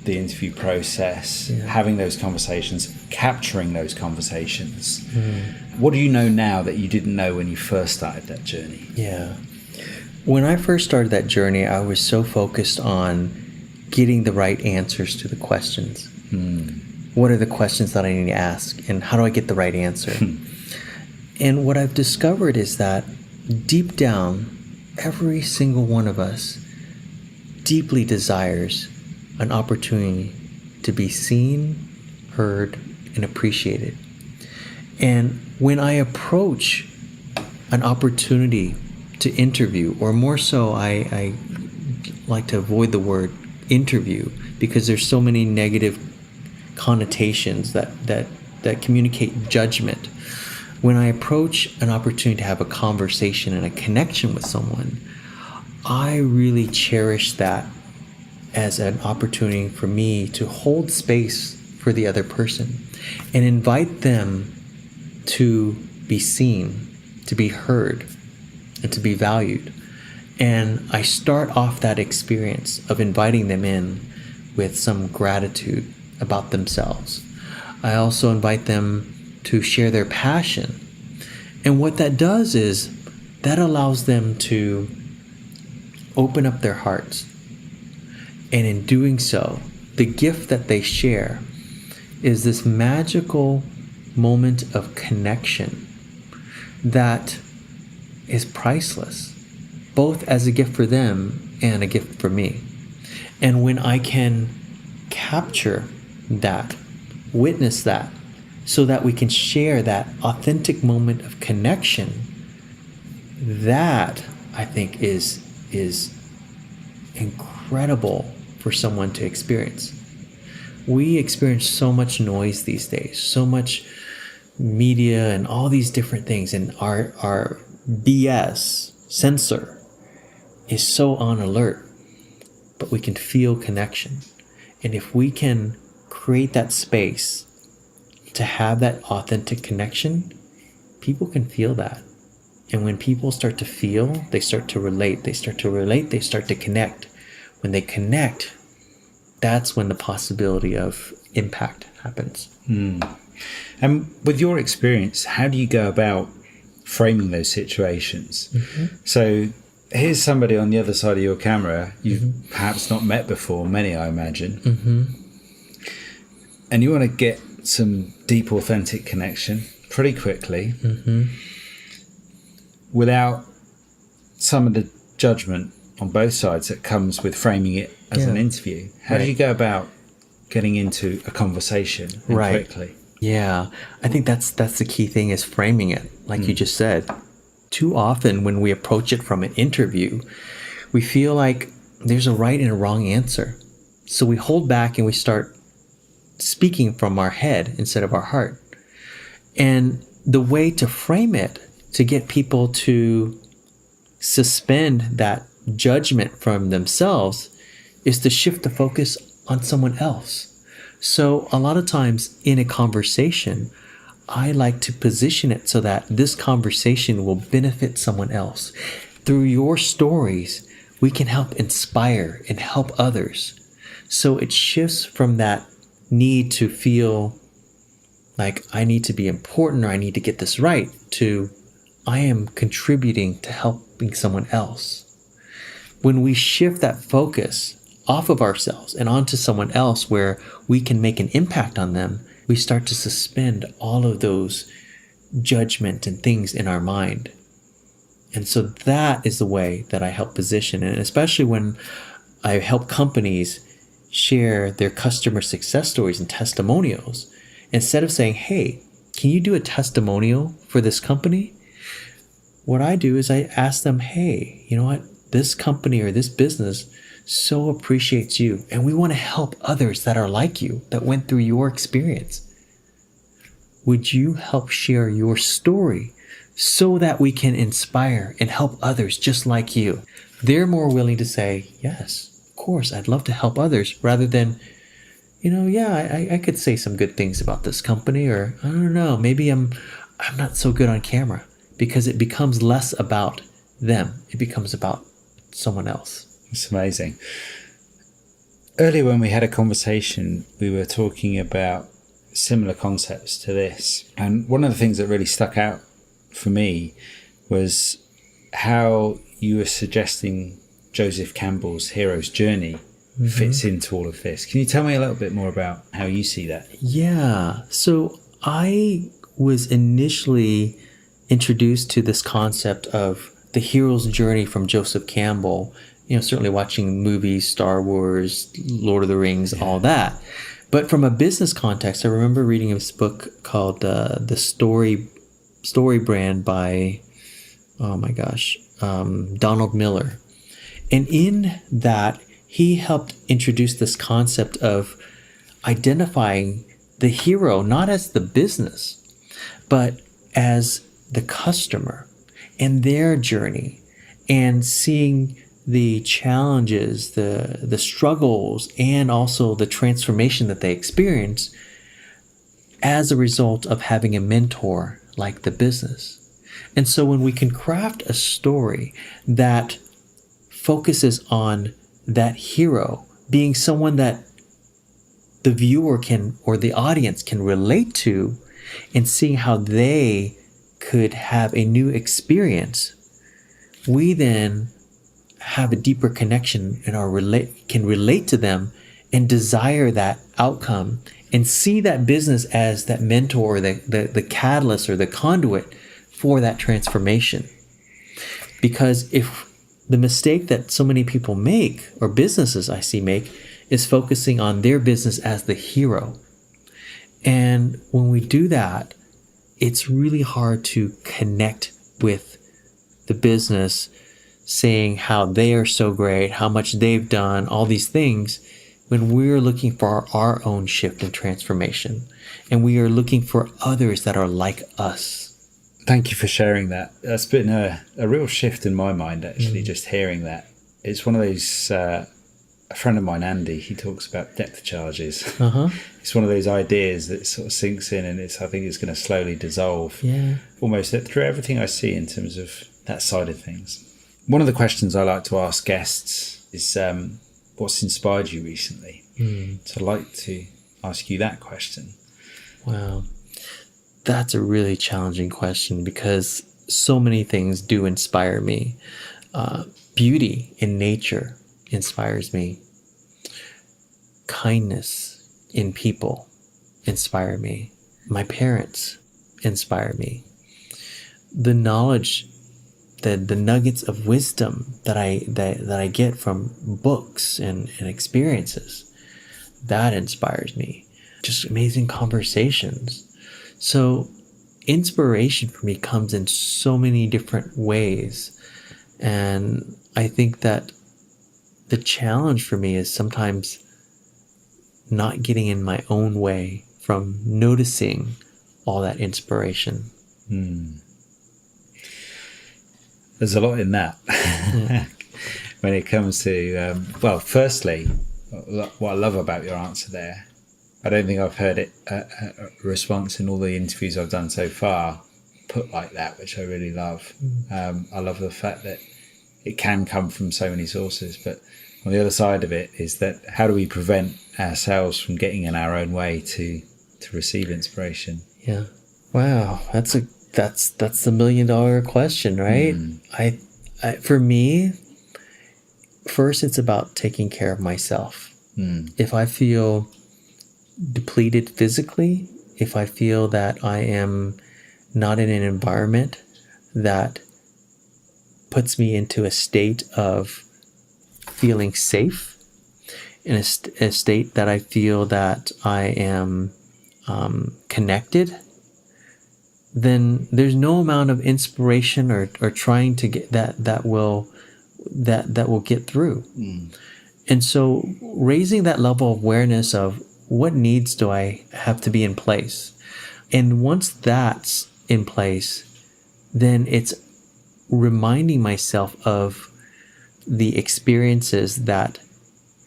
the interview process, having those conversations, capturing those conversations? What do you know now that you didn't know when you first started that journey? Yeah. When I first started that journey, I was so focused on getting the right answers to the questions. What are the questions that I need to ask, and how do I get the right answer? And what I've discovered is that deep down, every single one of us deeply desires an opportunity to be seen, heard, and appreciated. And when I approach an opportunity to interview, or more so, I like to avoid the word interview because there's so many negative connotations that communicate judgment. When I approach an opportunity to have a conversation and a connection with someone, I really cherish that as an opportunity for me to hold space for the other person and invite them to be seen, to be heard, and to be valued. And I start off that experience of inviting them in with some gratitude about themselves. I also invite them to share their passion. And what that does is that allows them to open up their hearts. And in doing so, the gift that they share is this magical moment of connection that is priceless, both as a gift for them and a gift for me. And when I can capture that, witness that, so that we can share that authentic moment of connection. That, I think, is incredible for someone to experience. We experience so much noise these days, so much media and all these different things, and our BS sensor is so on alert, but we can feel connection. And if we can create that space to have that authentic connection, people can feel that. And when people start to feel, they start to relate, they start to connect. When they connect, that's when the possibility of impact happens. And with your experience, how do you go about framing those situations? So here's somebody on the other side of your camera you've perhaps not met before, many I imagine, and you want to get some deep, authentic connection pretty quickly without some of the judgment on both sides that comes with framing it as an interview. How do you go about getting into a conversation quickly? Yeah, I think that's the key thing, is framing it, like you just said. Too often when we approach it from an interview, we feel like there's a right and a wrong answer. So we hold back and we start speaking from our head instead of our heart. And the way to frame it, to get people to suspend that judgment from themselves, is to shift the focus on someone else. So a lot of times in a conversation, I like to position it so that this conversation will benefit someone else. Through your stories, we can help inspire and help others. So it shifts from that need to feel like I need to be important or I need to get this right, to I am contributing to helping someone else. When we shift that focus off of ourselves and onto someone else where we can make an impact on them, we start to suspend all of those judgment and things in our mind. And so that is the way that I help position. And especially when I help companies share their customer success stories and testimonials, instead of saying, hey, can you do a testimonial for this company? What I do is I ask them, hey, you know what? This company or this business so appreciates you, and we want to help others that are like you, that went through your experience. Would you help share your story so that we can inspire and help others just like you? They're more willing to say, yes, of course, I'd love to help others, rather than, I could say some good things about this company, or I don't know, maybe I'm not so good on camera, because it becomes less about them. It becomes about someone else. It's amazing. Earlier when we had a conversation, we were talking about similar concepts to this. And one of the things that really stuck out for me was how you were suggesting Joseph Campbell's hero's journey fits into all of this. Can you tell me a little bit more about how you see that? Yeah. So I was initially introduced to this concept of the hero's journey from Joseph Campbell, certainly watching movies, Star Wars, Lord of the Rings, all that. But from a business context, I remember reading this book called The Story Brand by, Donald Miller. And in that, he helped introduce this concept of identifying the hero, not as the business, but as the customer and their journey, and seeing the challenges, the struggles, and also the transformation that they experience as a result of having a mentor like the business. And so when we can craft a story that focuses on that hero being someone that the viewer can, or the audience can relate to, and seeing how they could have a new experience, we then have a deeper connection and can relate to them and desire that outcome, and see that business as that mentor, the catalyst or the conduit for that transformation. Because if the mistake that so many people make, or businesses I see make, is focusing on their business as the hero. And when we do that, it's really hard to connect with the business, saying how they are so great, how much they've done, all these things, when we're looking for our own shift and transformation. And we are looking for others that are like us. Thank you for sharing that. That's been a real shift in my mind, actually, just hearing that. It's one of those, a friend of mine, Andy, he talks about depth charges. It's one of those ideas that sort of sinks in, and I think it's going to slowly dissolve. Almost through everything I see in terms of that side of things. One of the questions I like to ask guests is, what's inspired you recently? So I'd like to ask you that question. Wow. That's a really challenging question, because so many things do inspire me. Beauty in nature inspires me. Kindness in people inspire me. My parents inspire me. The knowledge, the nuggets of wisdom that I get from books and experiences, that inspires me. Just amazing conversations. So inspiration for me comes in so many different ways. And I think that the challenge for me is sometimes not getting in my own way from noticing all that inspiration. There's a lot in that. When it comes to, well, firstly, what I love about your answer there, I don't think I've heard it a response in all the interviews I've done so far put like that, which I really love. I love the fact that it can come from so many sources, but on the other side of it is that how do we prevent ourselves from getting in our own way to receive inspiration? Yeah. Wow. That's the $1 million question, right? I for me, first it's about taking care of myself. If I feel depleted physically, if I feel that I am not in an environment that puts me into a state of feeling safe, in a state that I feel that I am connected, then there's no amount of inspiration or trying to get that will get through. And so raising that level of awareness of what needs do I have to be in place, and once that's in place, then it's reminding myself of the experiences that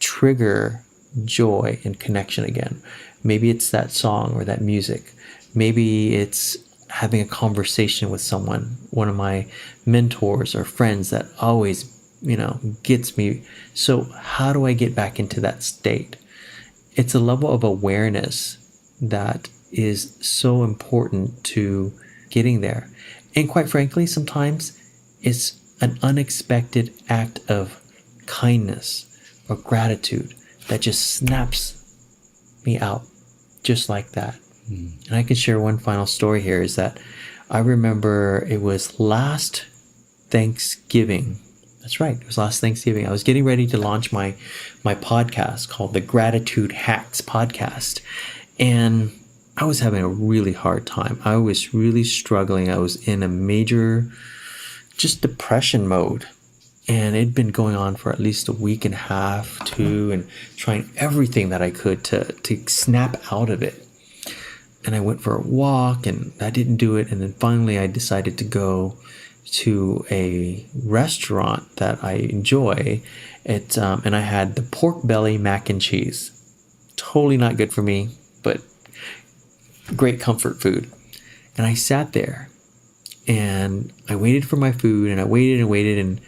trigger joy and connection again. Maybe it's that song or that music. Maybe it's having a conversation with someone, one of my mentors or friends that always, gets me. So how do I get back into that state? It's a level of awareness that is so important to getting there. And quite frankly, sometimes it's an unexpected act of kindness or gratitude that just snaps me out just like that. And I can share one final story here, is that I remember it was last Thanksgiving. That's right. It was last Thanksgiving. I was getting ready to launch my podcast called the Gratitude Hacks Podcast. And I was having a really hard time. I was really struggling. I was in a major just depression mode. And it'd been going on for at least a week and a half, 2, and trying everything that I could to snap out of it. And I went for a walk, and that didn't do it. And then finally I decided to go to a restaurant that I enjoy. And I had the pork belly mac and cheese. Totally not good for me, but great comfort food. And I sat there and I waited for my food, and I waited and waited, and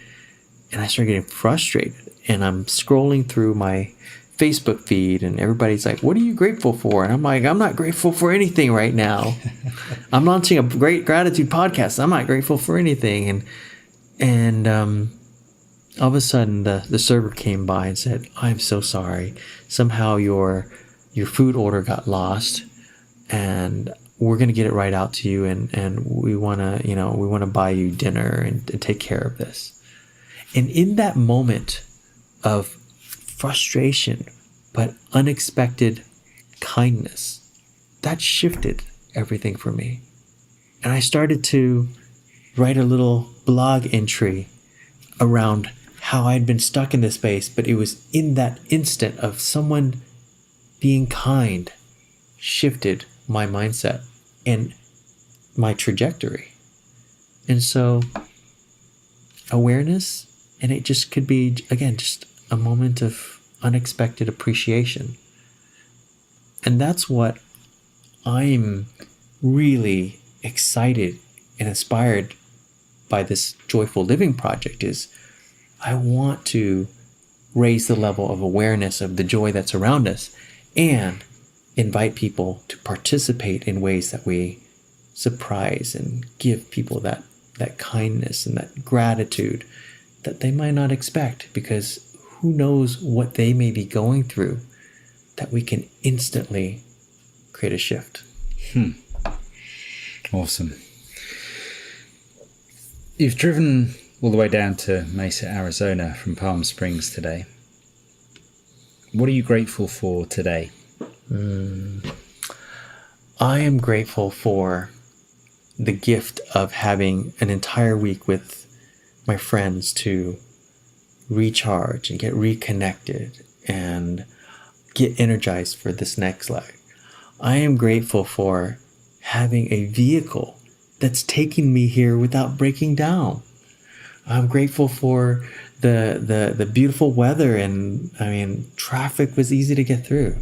I started getting frustrated. And I'm scrolling through my Facebook feed, and everybody's like, what are you grateful for? And I'm like, I'm not grateful for anything right now. I'm launching a great gratitude podcast. I'm not grateful for anything. And all of a sudden the server came by and said, I'm so sorry. Somehow your food order got lost, and we're going to get it right out to you. And we want to buy you dinner and take care of this. And in that moment of frustration, but unexpected kindness, that shifted everything for me. And I started to write a little blog entry around how I'd been stuck in this space, but it was in that instant of someone being kind shifted my mindset and my trajectory. And so awareness, and it just could be, again, just a moment of unexpected appreciation. And that's what I'm really excited and inspired by this Joyful Living project is I want to raise the level of awareness of the joy that's around us and invite people to participate in ways that we surprise and give people that kindness and that gratitude that they might not expect, because who knows what they may be going through that we can instantly create a shift. Awesome. You've driven all the way down to Mesa, Arizona from Palm Springs today. What are you grateful for today? I am grateful for the gift of having an entire week with my friends to recharge and get reconnected and get energized for this next leg. I am grateful for having a vehicle that's taking me here without breaking down. I'm grateful for the beautiful weather, and I mean, traffic was easy to get through.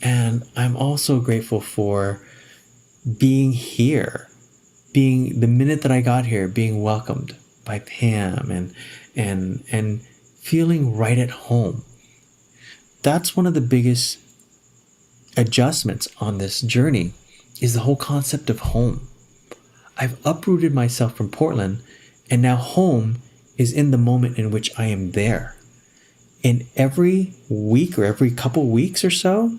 And I'm also grateful for being here, being the minute that I got here, being welcomed by Pam and feeling right at home. That's one of the biggest adjustments on this journey is the whole concept of home. I've uprooted myself from Portland, and now home is in the moment in which I am there. And every week or every couple weeks or so,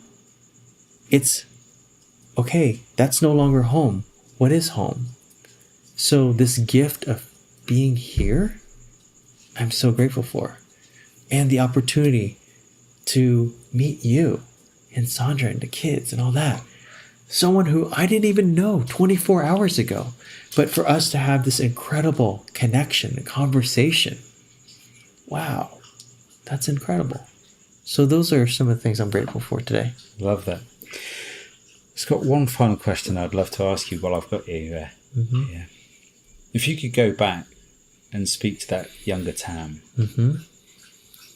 it's, okay, that's no longer home. What is home? So this gift of being here, I'm so grateful for. And the opportunity to meet you and Sandra and the kids and all that. Someone who I didn't even know 24 hours ago. But for us to have this incredible connection and conversation, wow, that's incredible. So those are some of the things I'm grateful for today. Love that. It's got one final question I'd love to ask you while I've got you there. Yeah. If you could go back and speak to that younger Tam,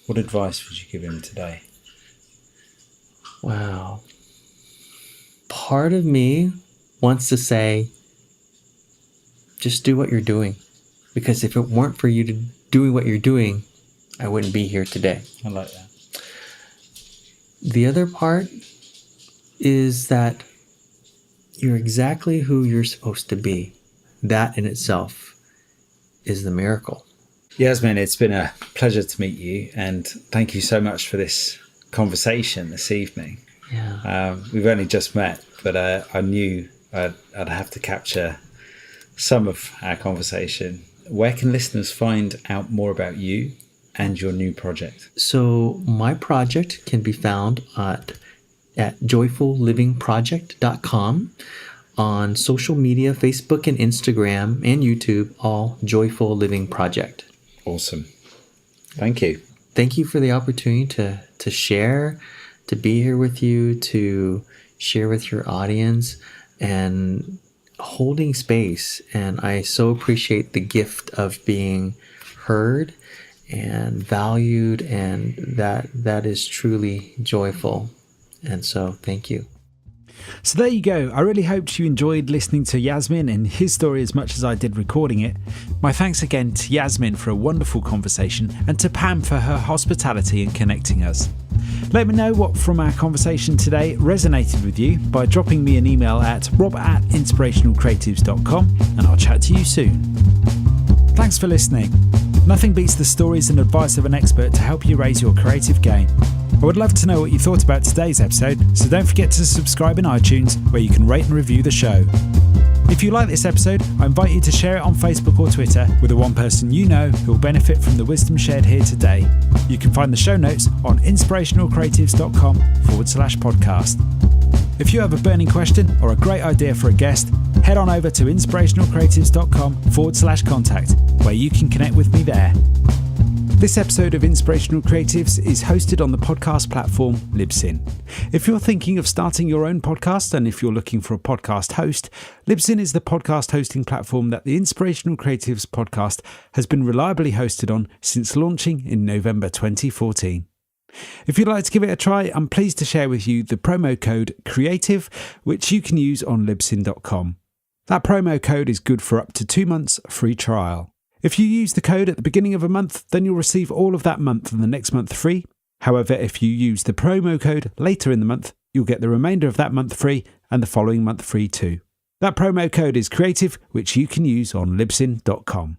what advice would you give him today? Wow. Part of me wants to say, just do what you're doing. Because if it weren't for you doing what you're doing, I wouldn't be here today. I like that. The other part is that you're exactly who you're supposed to be. That in itself is the miracle. Yasmin, it's been a pleasure to meet you, and thank you so much for this conversation this evening. Yeah. We've only just met, but I knew I'd have to capture some of our conversation. Where can listeners find out more about you and your new project? So my project can be found at joyfullivingproject.com, on social media, Facebook and Instagram and YouTube, all Joyful Living Project. Awesome. Thank you. Thank you for the opportunity to share, to be here with you, to share with your audience and holding space. And I so appreciate the gift of being heard and valued, and that is truly joyful. And so thank you. So there you go. I really hoped you enjoyed listening to Yasmin and his story as much as I did recording it. My thanks again to Yasmin for a wonderful conversation, and to Pam for her hospitality and connecting us. Let me know what from our conversation today resonated with you by dropping me an email at rob@inspirationalcreatives.com, and I'll chat to you soon. Thanks for listening. Nothing beats the stories and advice of an expert to help you raise your creative game. I would love to know what you thought about today's episode, so don't forget to subscribe in iTunes, where you can rate and review the show. If you like this episode, I invite you to share it on Facebook or Twitter with the one person you know who will benefit from the wisdom shared here today. You can find the show notes on inspirationalcreatives.com/podcast. If you have a burning question or a great idea for a guest, head on over to inspirationalcreatives.com/contact, where you can connect with me there. This episode of Inspirational Creatives is hosted on the podcast platform Libsyn. If you're thinking of starting your own podcast and if you're looking for a podcast host, Libsyn is the podcast hosting platform that the Inspirational Creatives podcast has been reliably hosted on since launching in November 2014. If you'd like to give it a try, I'm pleased to share with you the promo code CREATIVE, which you can use on libsyn.com. That promo code is good for up to 2 months free trial. If you use the code at the beginning of a month, then you'll receive all of that month and the next month free. However, if you use the promo code later in the month, you'll get the remainder of that month free and the following month free too. That promo code is CREATIVE, which you can use on libsyn.com.